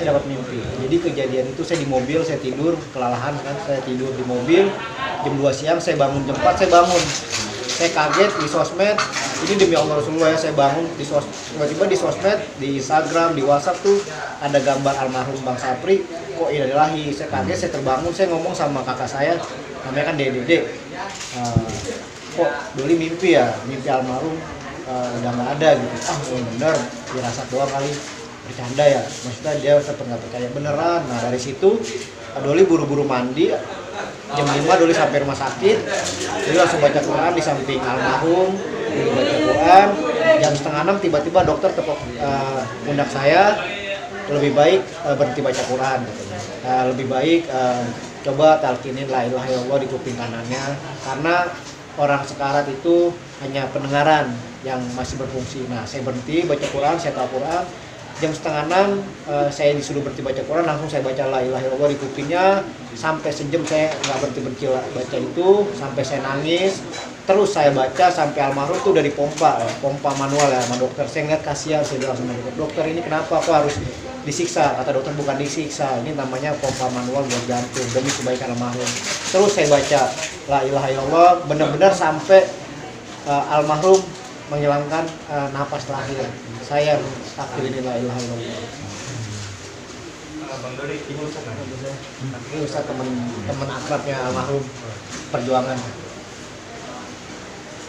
saya dapat mimpi. Jadi kejadian itu saya di mobil, saya tidur, kelelahan kan, saya tidur di mobil, jam 2 siang saya bangun, jam 4 saya bangun. Saya kaget di sosmed, ini demi Allah Rasulullah ya, saya bangun di tiba-tiba di sosmed, di Instagram, di WhatsApp tuh ada gambar almarhum Bang Sapri, kok innalillahi. Saya kaget, saya terbangun, saya ngomong sama kakak saya, namanya kan Dede, kok Doli mimpi ya, mimpi almarhum udah nggak ada gitu. Bener, dirasat doang kali, bercanda ya, maksudnya dia tetap nggak percaya beneran. Nah dari situ Doli buru-buru mandi, jam 5 Doli sampai rumah sakit, Doli langsung baca Quran di samping almarhum, Doli baca Quran. Jam setengah 6 tiba-tiba dokter tepuk pundak saya, lebih baik berhenti baca Quran, lebih baik coba talkinin la ilaha illallah di kuping kanannya, karena orang sekarat itu hanya pendengaran yang masih berfungsi. Nah saya berhenti baca Quran, saya tahu Quran. Jam setengah 6 saya disuruh berhenti baca Quran, langsung saya baca la ilaha illallah di kupingnya sampai sejam. Saya nggak berhenti baca itu sampai saya nangis. Terus saya baca sampai almarhum tuh dari pompa manual ya sama dokter. Saya ngeliat kasihan, saya bilang sama dokter, ini kenapa aku harus disiksa? Kata dokter, bukan disiksa, ini namanya pompa manual buat jantung demi kebaikan almarhum. Terus saya baca la ilaha illallah benar-benar sampai almarhum menghilangkan napas terakhir. Saya takdirin la ilaha illallah. Bang Doli, ini Ustaz teman akrabnya almarhum perjuangan.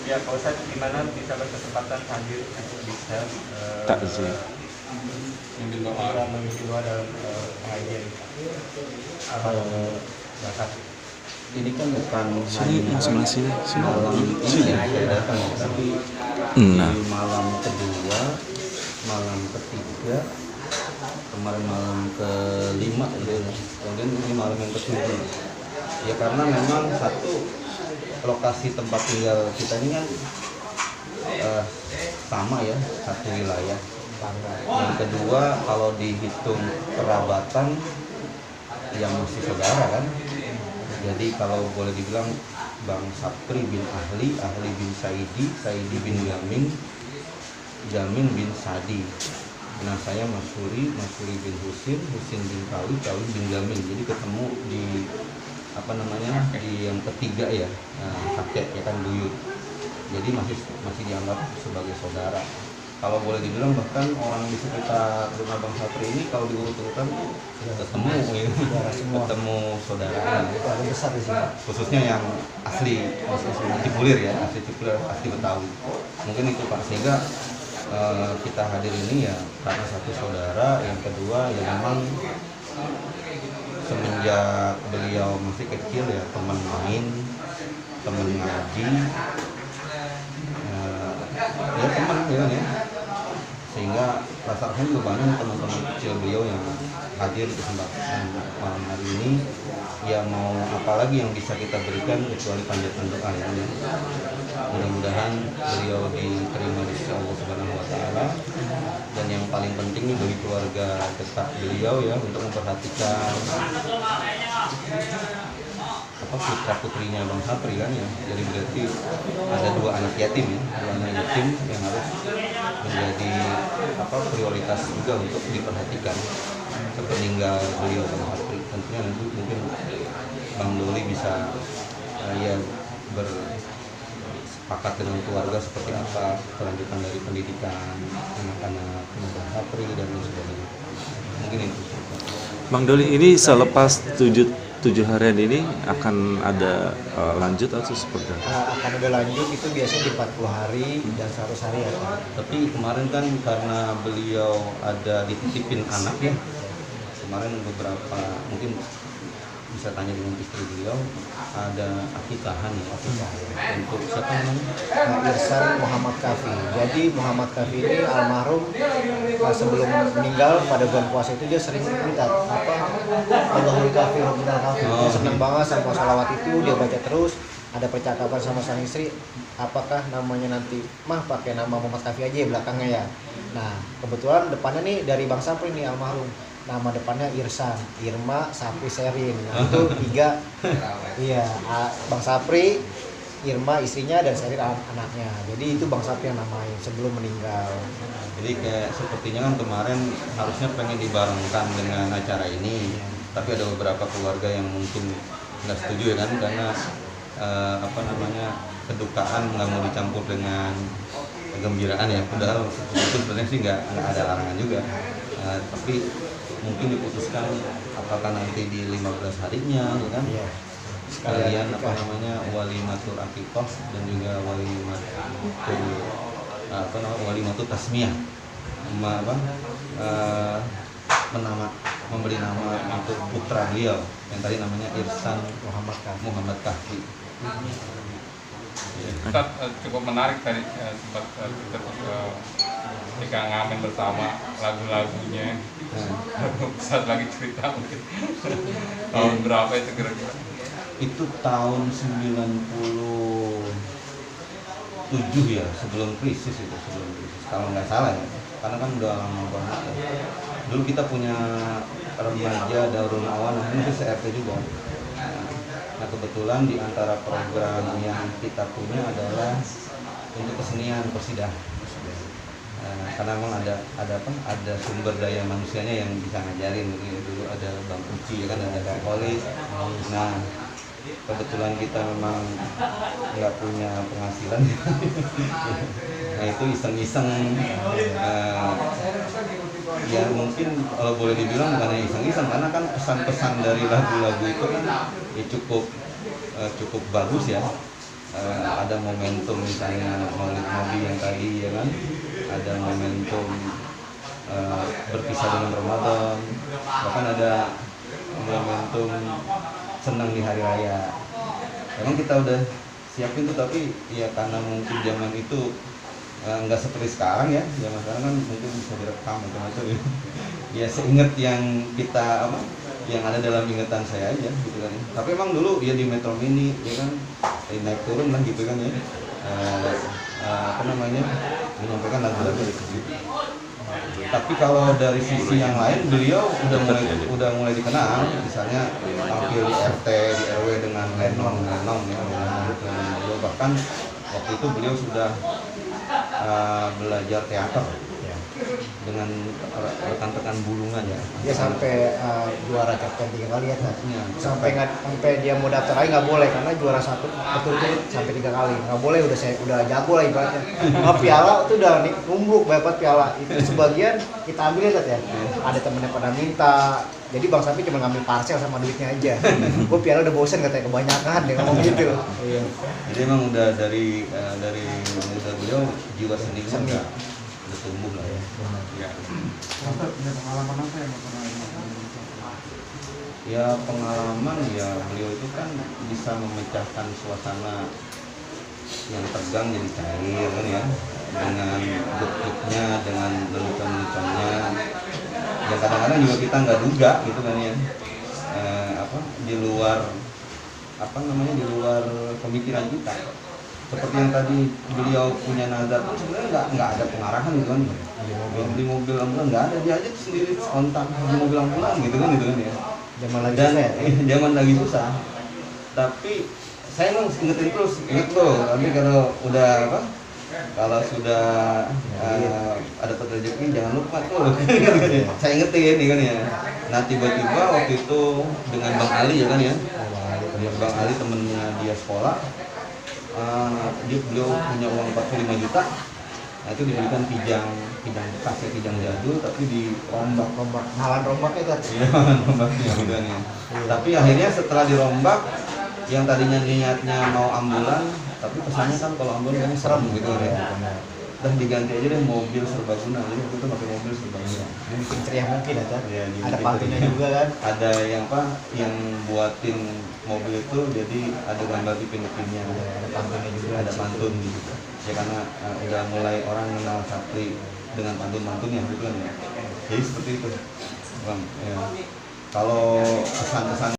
Ya Pak Ustaz, gimana bisa berkesempatan hadir untuk bisa takziah memimpin doa dalam pengajian zakat? Ini kan bukan sini masing-masing sini malam ini ya saya datang, tapi di malam kedua, malam ketiga, kemarin malam kelima gitu ya. Kemudian ini malam yang ketujuh. Ya karena memang satu, lokasi tempat tinggal kita ini kan sama ya, satu wilayah. Yang kedua, kalau dihitung kerabatan yang masih saudara kan. Jadi kalau boleh dibilang Bang Sapri bin Ahli bin Saidi bin Jamin bin Sadi. Nah saya Masuri bin Husin bin Kawi bin Jamin. Jadi ketemu di di yang ketiga ya, kakek ya kan, buyut. Jadi masih dianggap sebagai saudara. Kalau boleh dibilang bahkan orang di sekitar rumah Bang Sapri ini kalau diurut-urutan ketemu ketemu saudara. Itu ada besar di sini. Khususnya yang asli Cipulir ya, asli Betawi. Mungkin itu Pak, sehingga kita hadir ini ya karena satu saudara, yang kedua ya memang semenjak beliau masih kecil ya teman main, teman ngaji, ya teman ya, sehingga rasanya juga banyak teman-teman kecil beliau yang hadir di kesempatan malam hari ini. Ya mau apalagi yang bisa kita berikan kecuali panjatan doa ya. Mudah-mudahan beliau diterima di sisi Allah Subhanahu wa taala, dan yang paling penting nih bagi keluarga dekat beliau ya untuk memperhatikan putra putrinya Bang Sapri kan ya. Jadi berarti ada dua anak yatim yang harus menjadi prioritas juga untuk diperhatikan sepeninggal beliau Bang Sapri. Tentunya nanti mungkin Bang Doli bisa bersepakat dengan keluarga seperti apa kelanjutan dari pendidikan anak-anak Bang Sapri dan lain sebagainya. Mungkin itu. Bang Doli, ini selepas 7 harian ini akan ada lanjut atau seperti apa? Akan ada lanjut, itu biasanya di 40 hari dan 100 hari ya Pak. Tapi kemarin kan karena beliau ada dititipin anak ya, kemarin beberapa mungkin bisa tanya dengan istri beliau, ada akikahan ya, untuk siapa namanya? Irsan Muhammad Kafi. Jadi Muhammad Kafi ini almarhum sebelum meninggal pada bulan puasa itu dia sering minta Allahul Kafi, Rabbunal Kafi. Dia senang banget sama sholawat itu, dia baca terus. Ada percakapan sama sang istri, apakah namanya nanti pakai nama Muhammad Kafi aja ya belakangnya ya. Nah kebetulan depannya nih dari Bang Sapri nih almarhum, nama depannya Irsan, Irma, Sapri, Serin. Nah, itu 3. Iya, Bang Sapri, Irma istrinya dan Sheryl anaknya. Jadi itu Bang Sapi yang namain sebelum meninggal. Jadi kayak sepertinya kan kemarin harusnya pengen dibarengkan dengan acara ini, tapi ada beberapa keluarga yang mungkin nggak setuju ya kan, karena kedukaan nggak mau dicampur dengan kegembiraan ya. Padahal itu sebenarnya sih nggak ada larangan juga. Tapi mungkin diputuskan apakah nanti di 15 harinya ya kan, sekalian walimatul akikoh dan juga walimatul tasmiyah, memberi nama untuk putra beliau yang tadi namanya Irsan Muhammad Kahfi. Ustaz, cukup menarik tadi sempat kita ketika ngamen bersama lagu-lagunya. Ustaz lagi cerita mungkin tahun berapa itu kira-kira? Itu tahun 97 ya, sebelum krisis kalau nggak salah ya, karena kan udah lama banget ya. Dulu kita punya remaja Darul Awan, ini CRT juga. Nah kebetulan di antara program yang kita punya adalah untuk kesenian Qasidah. Karena memang ada sumber daya manusianya yang bisa ngajarin. Dulu ada Bang Uci ya kan, ada Kak Kolis. Nah kebetulan kita memang nggak punya penghasilan. Nah itu iseng-iseng, ya mungkin kalau boleh dibilang bukan iseng-iseng, karena kan pesan-pesan dari lagu-lagu itu kan ya cukup bagus ya. Ada momentum misalnya Maulid Nabi yang tadi ya kan, ada momentum berpisah dengan Ramadan, bahkan ada momentum senang di hari raya. Memang kita udah siapin tuh, tapi ya karena mungkin zaman itu nggak seperti sekarang ya, zaman sekarang kan mungkin bisa direkam macam-macam ya. Ya seinget yang kita yang ada dalam ingatan saya aja gitu kan. Tapi emang dulu ya di Metro Mini ya kan, naik turun lah gitu kan ya, menyampaikan lagu-lagu dari situ. Tapi kalau dari sisi yang lain, beliau udah mulai dikenal, misalnya tampil di RT, di RW dengan lenong ya, beliau bahkan waktu itu beliau sudah belajar teater dengan rekan-rekan Bulungan ya. Dia sampai juara captain 3 kali ya, sampai dia mau daftar lagi nggak boleh karena juara 1 betul-betul sampai 3 kali nggak boleh, udah jago lah ibaratnya. Piala itu udah numbuk dapat piala itu, sebagian kita ambil ya, ada temennya pada minta, jadi Bang Sapi cuma ngambil parcel sama duitnya aja. Gue piala udah bosen katanya, kebanyakan dia ngomong gitu. Iya. Jadi emang udah dari muda beliau jiwa seninya udah tumbuh lah ya. Ya. Pengalaman apa yang pernah Ya pengalaman ya, beliau itu kan bisa memecahkan suasana yang tegang jadi cair kan ya, dengan gut-gutnya, dengan lelucon-leluconnya yang kadang-kadang juga kita nggak duga gitu kan ya, di luar di luar pemikiran kita. Seperti yang tadi beliau punya nazar pun sebenarnya nggak ada pengarahan gitu kan, di mobil ambulan nggak ada, dia aja sendiri spontan di mobil ambulan gitu kan ya. Zaman lagi susah. Tapi saya emang ingetin terus, inget loh, tapi kalau sudah ada rezeki jangan lupa tuh. Saya ingetin nih kan ya. Nah tiba-tiba waktu itu dengan Bang Ali ya kan ya, Bang Ali temennya dia sekolah, beliau punya uang 45 juta. Nah itu diberikan pijang bekas ya, pijang jadul tapi di rombak Halan rombaknya itu. Iya, rombaknya gitu kan ya. Tapi akhirnya setelah dirombak, yang tadinya niatnya mau ambulan, tapi pesannya kan kalau ambulan kan serem gitu kan ya. Dan diganti aja deh mobil serbaguna, jadi waktu itu pakai mobil serbaguna. Mungkin ceria mungkin ya, ada gitu. pantunnya juga kan. Ada yang buatin mobil itu, jadi ada gambar di pintu-pintunya, Ada pantunnya juga. ada pantun gitu. Ya karena udah mulai orang kenal Sapri dengan pantun-pantunnya gitu kan ya. Jadi seperti itu, Bang. Ya. Kalau kesan-kesan